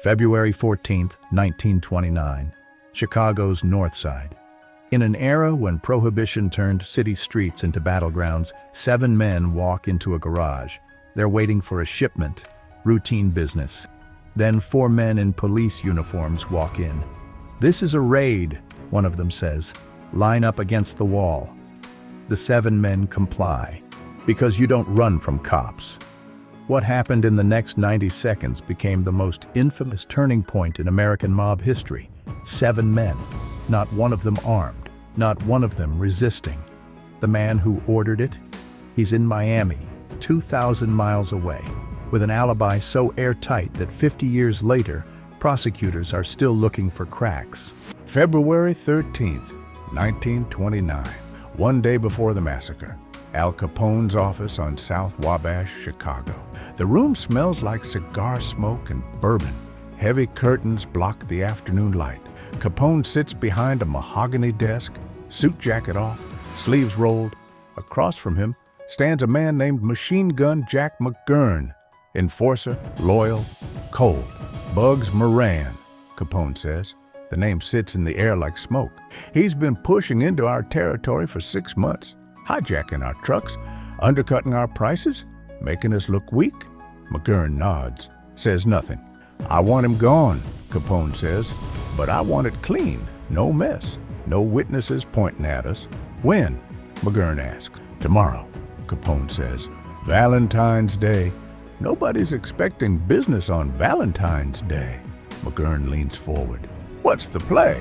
February 14th, 1929, Chicago's North Side. In an era when prohibition turned city streets into battlegrounds, 7 men walk into a garage. They're waiting for a shipment, routine business. Then 4 men in police uniforms walk in. "This is a raid," one of them says. "Line up against the wall." The 7 men comply, because you don't run from cops. What happened in the next 90 seconds became the most infamous turning point in American mob history. 7 men, not one of them armed, not one of them resisting. The man who ordered it? He's in Miami, 2,000 miles away, with an alibi so airtight that 50 years later, prosecutors are still looking for cracks. February 13th, 1929, one day before the massacre. Al Capone's office on South Wabash, Chicago. The room smells like cigar smoke and bourbon. Heavy curtains block the afternoon light. Capone sits behind a mahogany desk, suit jacket off, sleeves rolled. Across from him stands a man named Machine Gun Jack McGurn. Enforcer, loyal, cold. Bugs Moran, Capone says. The name sits in the air like smoke. He's been pushing into our territory for 6 months. Hijacking our trucks, undercutting our prices, making us look weak. McGurn nods, says nothing. "I want him gone," Capone says, "but I want it clean, no mess, no witnesses pointing at us." "When?" McGurn asks. "Tomorrow," Capone says. "Valentine's Day. Nobody's expecting business on Valentine's Day." McGurn leans forward. "What's the play?"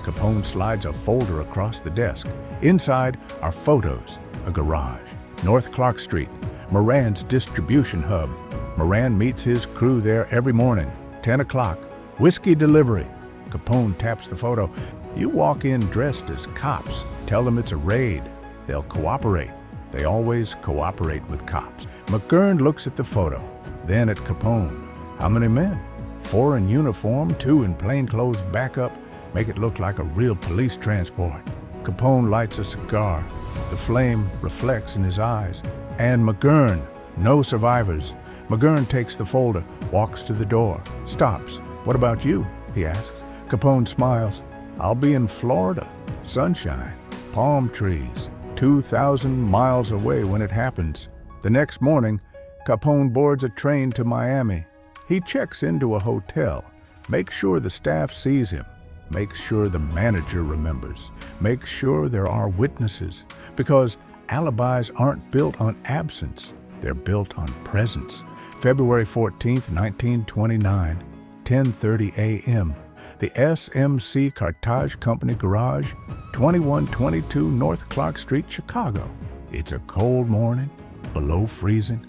Capone slides a folder across the desk. Inside are photos, a garage, North Clark Street, Moran's distribution hub. Moran meets his crew there every morning, 10 o'clock, whiskey delivery. Capone taps the photo. "You walk in dressed as cops. Tell them it's a raid. They'll cooperate. They always cooperate with cops." McGurn looks at the photo, then at Capone. "How many men?" "4 in uniform, 2 in plainclothes backup. Make it look like a real police transport." Capone lights a cigar. The flame reflects in his eyes. "And McGurn, no survivors." McGurn takes the folder, walks to the door, stops. "What about you?" he asks. Capone smiles. "I'll be in Florida. Sunshine, palm trees, 2,000 miles away when it happens." The next morning, Capone boards a train to Miami. He checks into a hotel, makes sure the staff sees him, makes sure the manager remembers, makes sure there are witnesses, because alibis aren't built on absence, they're built on presence. February 14th, 1929, 10:30 a.m. The SMC Cartage Company garage, 2122 North Clark Street, Chicago. It's a cold morning, below freezing,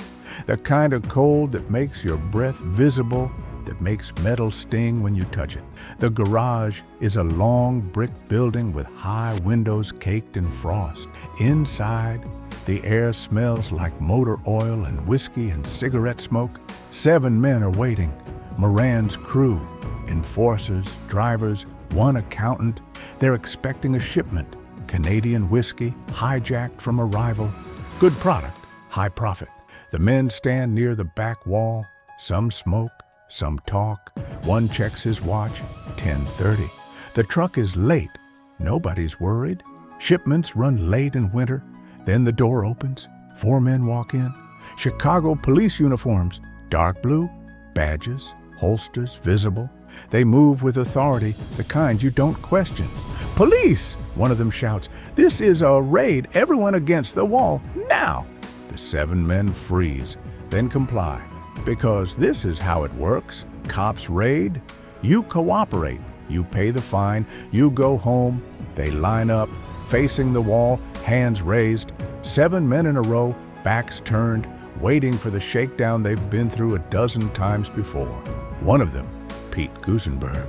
the kind of cold that makes your breath visible, that makes metal sting when you touch it. The garage is a long brick building with high windows caked in frost. Inside, the air smells like motor oil and whiskey and cigarette smoke. 7 men are waiting. Moran's crew, enforcers, drivers, 1 accountant. They're expecting a shipment. Canadian whiskey, hijacked from a rival. Good product, high profit. The men stand near the back wall. Some smoke, some talk. One checks his watch, 10:30. The truck is late. Nobody's worried. Shipments run late in winter. Then the door opens. 4 men walk in. Chicago police uniforms, dark blue, badges, holsters visible. They move with authority, the kind you don't question. "Police!" one of them shouts. "This is a raid. Everyone against the wall, now!" The 7 men freeze, then comply. Because this is how it works. Cops raid, you cooperate, you pay the fine, you go home. They line up, facing the wall, hands raised. 7 men in a row, backs turned, waiting for the shakedown they've been through a dozen times before. One of them, Pete Gusenberg,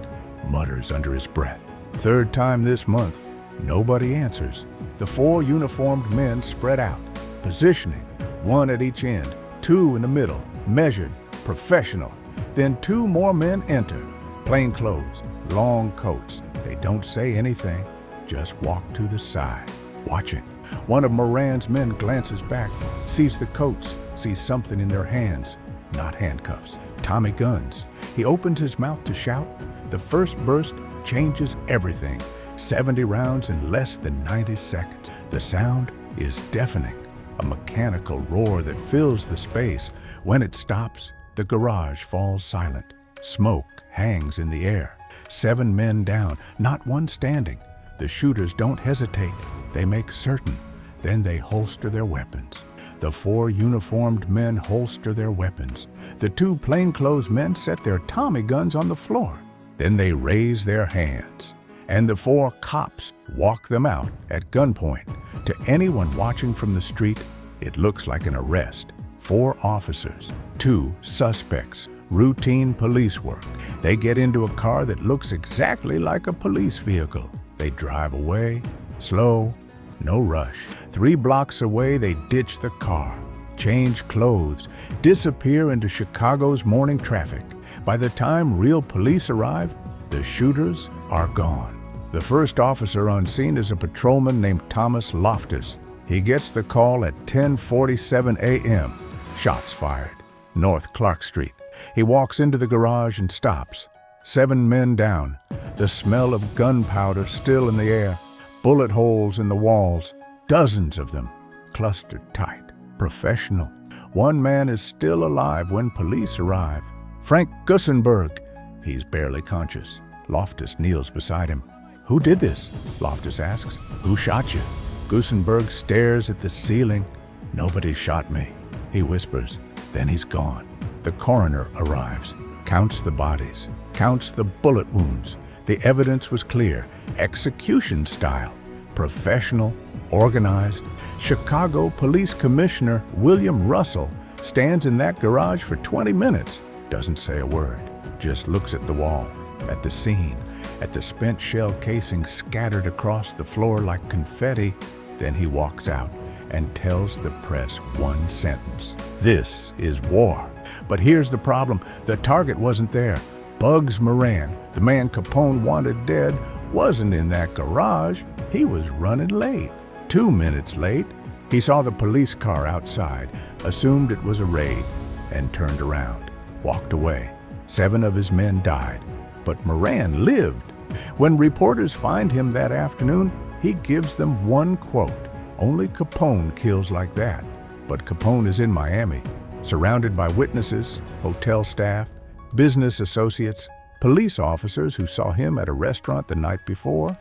mutters under his breath. 3rd time this month, nobody answers. The 4 uniformed men spread out, positioning, 1 at each end, 2 in the middle, measured, professional. Then 2 more men enter, plain clothes, long coats. They don't say anything, just walk to the side, watching. One of Moran's men glances back, sees the coats, sees something in their hands, not handcuffs. Tommy guns. He opens his mouth to shout. The first burst changes everything. 70 rounds in less than 90 seconds. The sound is deafening, a mechanical roar that fills the space. When it stops, the garage falls silent. Smoke hangs in the air. 7 men down, not one standing. The shooters don't hesitate. They make certain. Then they holster their weapons. The 4 uniformed men holster their weapons. The 2 plainclothes men set their Tommy guns on the floor. Then they raise their hands. And the 4 cops walk them out at gunpoint. To anyone watching from the street, it looks like an arrest. 4 officers, 2 suspects, routine police work. They get into a car that looks exactly like a police vehicle. They drive away, slow, no rush. 3 blocks away, they ditch the car, change clothes, disappear into Chicago's morning traffic. By the time real police arrive, the shooters are gone. The first officer on scene is a patrolman named Thomas Loftus. He gets the call at 10:47 a.m. Shots fired, North Clark Street. He walks into the garage and stops. 7 men down. The smell of gunpowder still in the air. Bullet holes in the walls, dozens of them, clustered tight. Professional. 1 man is still alive when police arrive. Frank Gussenberg. He's barely conscious. Loftus kneels beside him. "Who did this?" Loftus asks. "Who shot you?" Gussenberg stares at the ceiling. "Nobody shot me," he whispers. Then he's gone. The coroner arrives, counts the bodies, counts the bullet wounds. The evidence was clear, execution style, professional, organized. Chicago Police Commissioner William Russell stands in that garage for 20 minutes, doesn't say a word, just looks at the wall, at the scene, at the spent shell casing scattered across the floor like confetti. Then he walks out and tells the press one sentence: "This is war." But here's the problem. The target wasn't there. Bugs Moran, the man Capone wanted dead, wasn't in that garage. He was running late. 2 minutes late. He saw the police car outside, assumed it was a raid, and turned around, walked away. 7 of his men died, but Moran lived. When reporters find him that afternoon, he gives them one quote: "Only Capone kills like that." But Capone is in Miami, surrounded by witnesses, hotel staff, business associates, police officers who saw him at a restaurant the night before,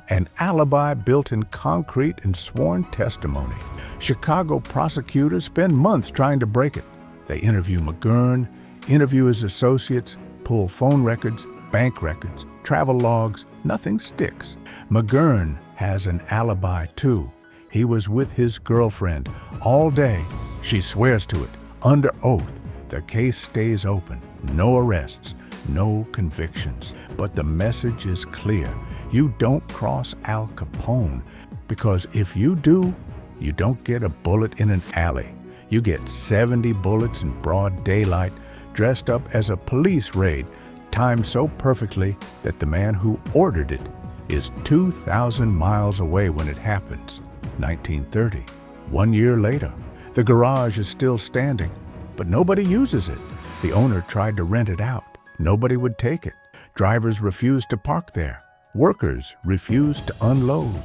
an alibi built in concrete and sworn testimony. Chicago prosecutors spend months trying to break it. They interview McGurn, interview his associates, pull phone records, bank records, travel logs. Nothing sticks. McGurn has an alibi too. He was with his girlfriend all day. She swears to it, under oath. The case stays open. No arrests, no convictions. But the message is clear. You don't cross Al Capone, because if you do, you don't get a bullet in an alley. You get 70 bullets in broad daylight, dressed up as a police raid, timed so perfectly that the man who ordered it is 2,000 miles away when it happens. 1930. 1 year later, the garage is still standing, but nobody uses it. The owner tried to rent it out. Nobody would take it. Drivers refused to park there. Workers refused to unload.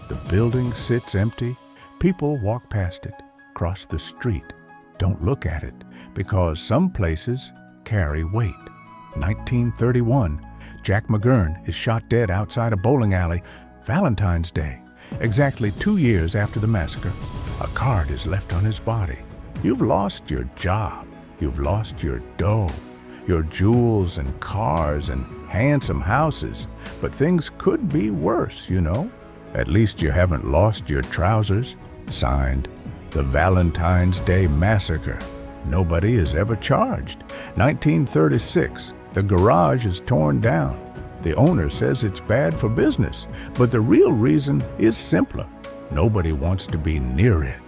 The building sits empty. People walk past it, cross the street, don't look at it, because some places carry weight. 1931, Jack McGurn is shot dead outside a bowling alley, Valentine's Day. Exactly 2 years after the massacre, a card is left on his body. You've lost your job. You've lost your dough, your jewels and cars and handsome houses. But things could be worse, you know. At least you haven't lost your trousers. Signed, the Valentine's Day Massacre. Nobody is ever charged. 1936, the garage is torn down. The owner says it's bad for business, but the real reason is simpler. Nobody wants to be near it.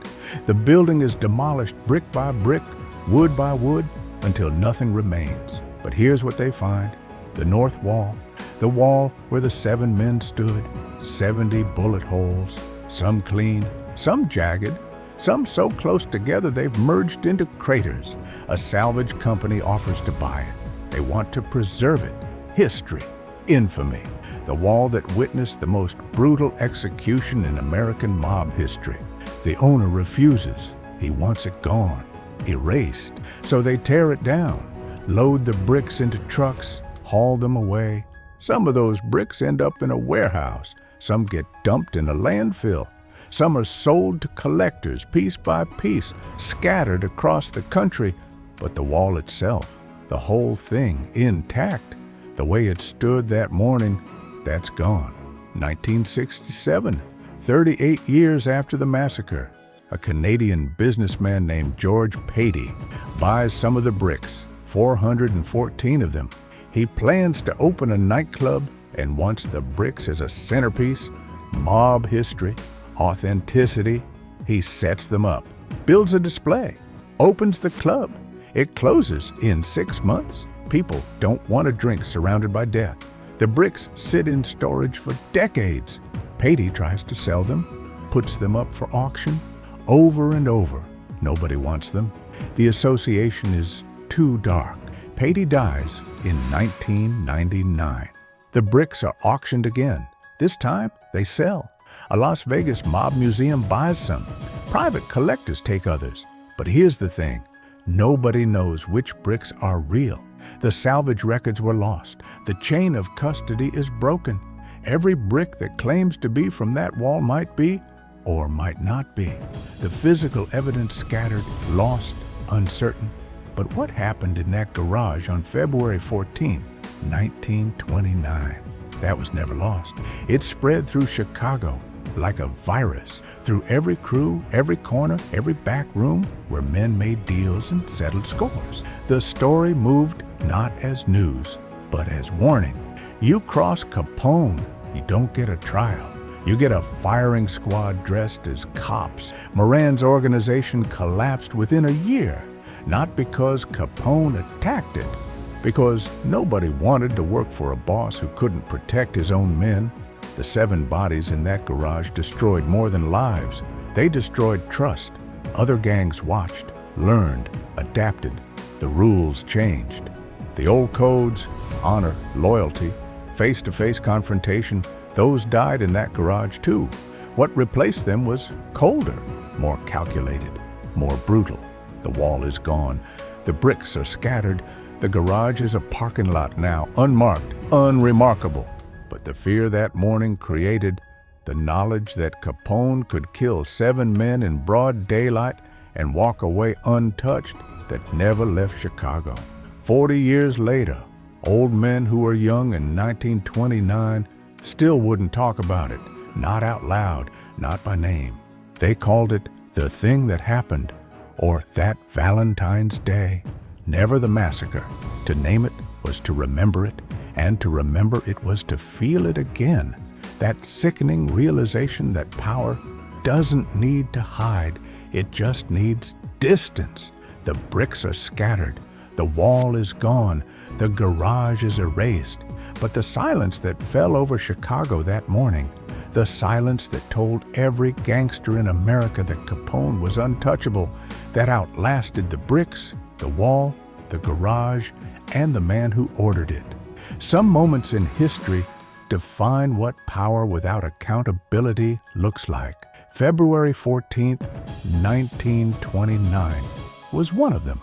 The building is demolished brick by brick, wood by wood, until nothing remains. But here's what they find: the north wall, the wall where the 7 men stood, 70 bullet holes, some clean, some jagged, some so close together they've merged into craters. A salvage company offers to buy it. They want to preserve it. History, infamy, the wall that witnessed the most brutal execution in American mob history. The owner refuses. He wants it gone, erased. So they tear it down, load the bricks into trucks, haul them away. Some of those bricks end up in a warehouse. Some get dumped in a landfill. Some are sold to collectors piece by piece, scattered across the country. But the wall itself, the whole thing, intact, the way it stood that morning, that's gone. 1967, 38 years after the massacre, a Canadian businessman named George Patey buys some of the bricks, 414 of them. He plans to open a nightclub and wants the bricks as a centerpiece. Mob history, authenticity. He sets them up, builds a display, opens the club. It closes in 6 months. People don't want to drink surrounded by death. The bricks sit in storage for decades. Patey tries to sell them, puts them up for auction, over and over. Nobody wants them. The association is too dark. Patey dies in 1999. The bricks are auctioned again. This time, they sell. A Las Vegas mob museum buys some. Private collectors take others. But here's the thing. Nobody knows which bricks are real. The salvage records were lost. The chain of custody is broken. Every brick that claims to be from that wall might be or might not be. The physical evidence scattered, lost, uncertain. But what happened in that garage on February 14, 1929? That was never lost. It spread through Chicago like a virus, through every crew, every corner, every back room where men made deals and settled scores. The story moved not as news, but as warning. You cross Capone, you don't get a trial. You get a firing squad dressed as cops. Moran's organization collapsed within a year, not because Capone attacked it, because nobody wanted to work for a boss who couldn't protect his own men. The 7 bodies in that garage destroyed more than lives. They destroyed trust. Other gangs watched, learned, adapted. The rules changed. The old codes, honor, loyalty, face-to-face confrontation, those died in that garage too. What replaced them was colder, more calculated, more brutal. The wall is gone. The bricks are scattered. The garage is a parking lot now, unmarked, unremarkable. But the fear that morning created, the knowledge that Capone could kill 7 men in broad daylight and walk away untouched, that never left Chicago. 40 years later, old men who were young in 1929 still wouldn't talk about it, not out loud, not by name. They called it the thing that happened, or that Valentine's Day. Never the massacre. To name it was to remember it, and to remember it was to feel it again. That sickening realization that power doesn't need to hide, it just needs distance. The bricks are scattered, the wall is gone, the garage is erased. But the silence that fell over Chicago that morning, the silence that told every gangster in America that Capone was untouchable, that outlasted the bricks, the wall, the garage, and the man who ordered it. Some moments in history define what power without accountability looks like. February 14th, 1929 was one of them.